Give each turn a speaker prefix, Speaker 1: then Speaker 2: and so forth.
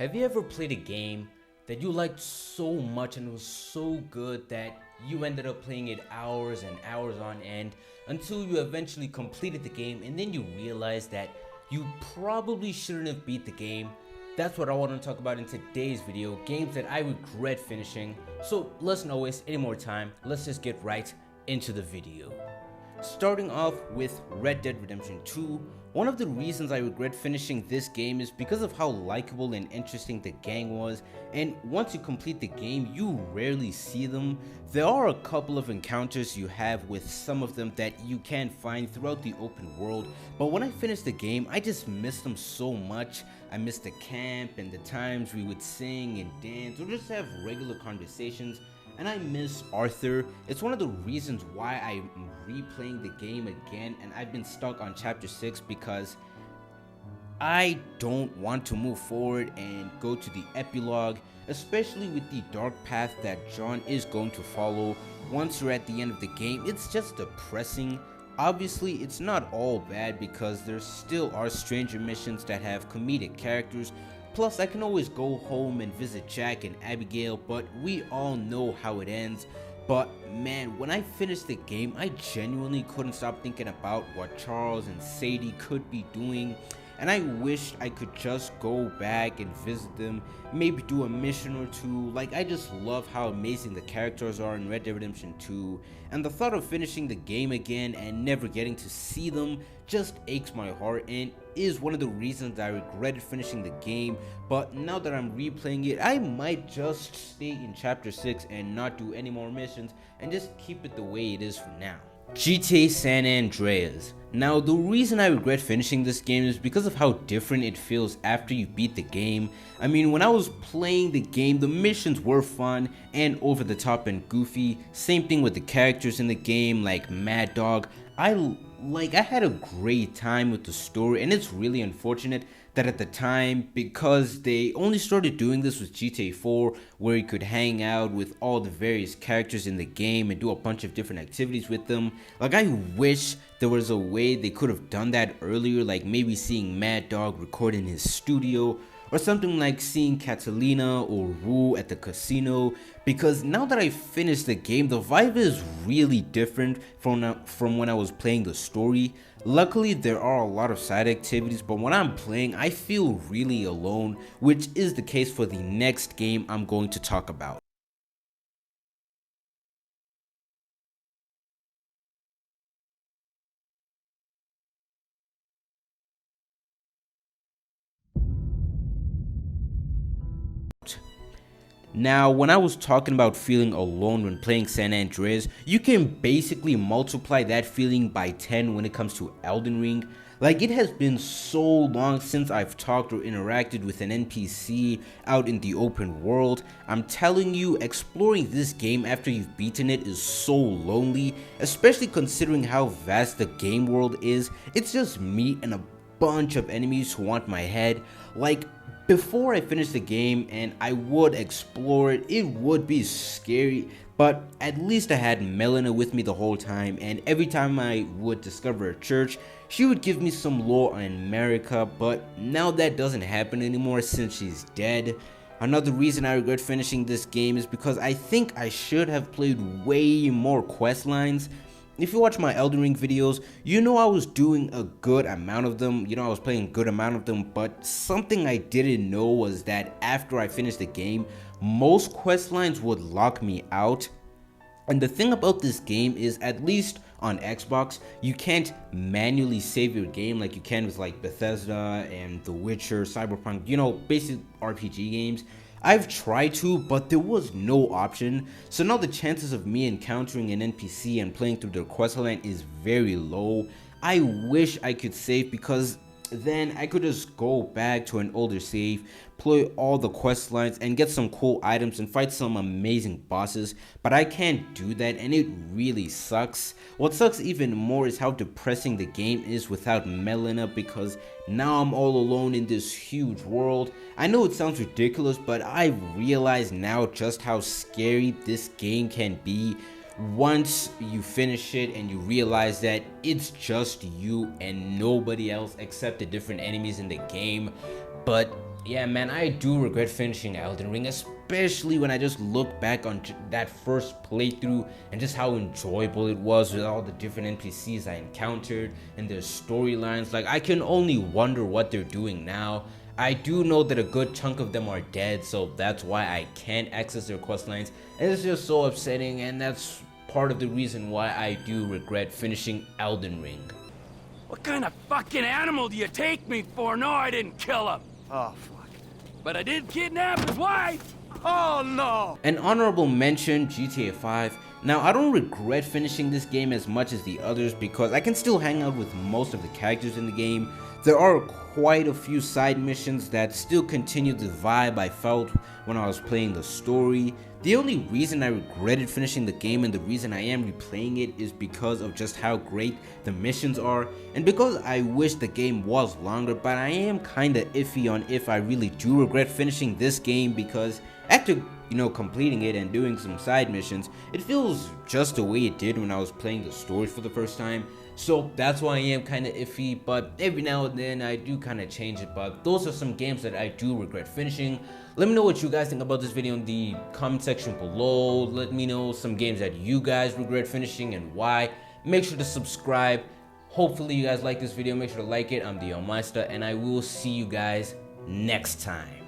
Speaker 1: Have you ever played a game that you liked so much and it was so good that you ended up playing it hours and hours on end until you eventually completed the game and then you realized that you probably shouldn't have beat the game? That's what I want to talk about in today's video, games that I regret finishing. So let's not waste any more time, let's just get right into the video. Starting off with Red Dead Redemption 2, one of the reasons I regret finishing this game is because of how likable and interesting the gang was, and once you complete the game, you rarely see them. There are a couple of encounters you have with some of them that you can find throughout the open world, but when I finished the game, I just missed them so much. I missed the camp and the times we would sing and dance or just have regular conversations. And I miss Arthur. It's one of the reasons why I'm replaying the game again, and I've been stuck on chapter 6 because I don't want to move forward and go to the epilogue, especially with the dark path that John is going to follow once you're at the end of the game. It's just depressing. Obviously, it's not all bad because there still are stranger missions that have comedic characters. Plus, I can always go home and visit Jack and Abigail, but we all know how it ends. But man, when I finished the game, I genuinely couldn't stop thinking about what Charles and Sadie could be doing. And I wished I could just go back and visit them, maybe do a mission or two. Like, I just love how amazing the characters are in Red Dead Redemption 2, and the thought of finishing the game again and never getting to see them just aches my heart and is one of the reasons I regretted finishing the game. But now that I'm replaying it, I might just stay in chapter 6 and not do any more missions and just keep it the way it is for now. GTA San Andreas. Now, the reason I regret finishing this game is because of how different it feels after you beat the game. I mean, when I was playing the game, the missions were fun and over the top and goofy. Same thing with the characters in the game, like Mad Dog. I had a great time with the story, and it's really unfortunate that at the time, because they only started doing this with GTA 4, where you could hang out with all the various characters in the game and do a bunch of different activities with them. Like, I wish there was a way they could have done that earlier, like maybe seeing Mad Dog record in his studio, or something like seeing Catalina or Wu at the casino, because now that I finished the game, the vibe is really different from when I was playing the story. Luckily, there are a lot of side activities, but when I'm playing, I feel really alone, which is the case for the next game I'm going to talk about. Now, when I was talking about feeling alone when playing San Andreas, you can basically multiply that feeling by 10 when it comes to Elden Ring. Like, it has been so long since I've talked or interacted with an NPC out in the open world. I'm telling you, exploring this game after you've beaten it is so lonely, especially considering how vast the game world is. It's just me and a bunch of enemies who want my head. Like, before I finish the game and I would explore it, it would be scary, but at least I had Melina with me the whole time, and every time I would discover a church, she would give me some lore on America. But now that doesn't happen anymore since she's dead. Another reason I regret finishing this game is because I think I should have played way more quest lines. If you watch my Elden Ring videos, you know I was doing a good amount of them. I was playing a good amount of them, but something I didn't know was that after I finished the game, most quest lines would lock me out. And the thing about this game is, at least on Xbox, you can't manually save your game like you can with like Bethesda and The Witcher, Cyberpunk, basic RPG games. I've tried to, but there was no option, so now the chances of me encountering an NPC and playing through their questline is very low. I wish I could save, because then I could just go back to an older save, play all the quest lines, and get some cool items and fight some amazing bosses, but I can't do that, and it really sucks. What sucks even more is how depressing the game is without Melina, because now I'm all alone in this huge world. I know it sounds ridiculous, but I've realized now just how scary this game can be once you finish it and you realize that it's just you and nobody else except the different enemies in the game. But Yeah, man, I do regret finishing Elden Ring, especially when I just look back on that first playthrough and just how enjoyable it was with all the different NPCs I encountered and their storylines. Like, I can only wonder what they're doing now. I do know that a good chunk of them are dead, so that's why I can't access their questlines, and it's just so upsetting, and that's part of the reason why I do regret finishing Elden Ring.
Speaker 2: What kind of fucking animal do you take me for? No, I didn't kill him.
Speaker 3: Oh, fuck.
Speaker 2: But I did kidnap his wife.
Speaker 3: Oh, no!
Speaker 1: An honorable mention, GTA 5. Now, I don't regret finishing this game as much as the others because I can still hang out with most of the characters in the game. There are quite a few side missions that still continue the vibe I felt when I was playing the story. The only reason I regretted finishing the game and the reason I am replaying it is because of just how great the missions are and because I wish the game was longer, but I am kinda iffy on if I really do regret finishing this game because after completing it and doing some side missions, it feels just the way it did when I was playing the story for the first time. So that's why I am kind of iffy, but every now and then I do kind of change it. But those are some games that I do regret finishing. Let me know what you guys think about this video in the comment section below. Let me know some games that you guys regret finishing and why. Make sure to subscribe. Hopefully you guys like this video. Make sure to like it. I'm Dion Meister, and I will see you guys next time.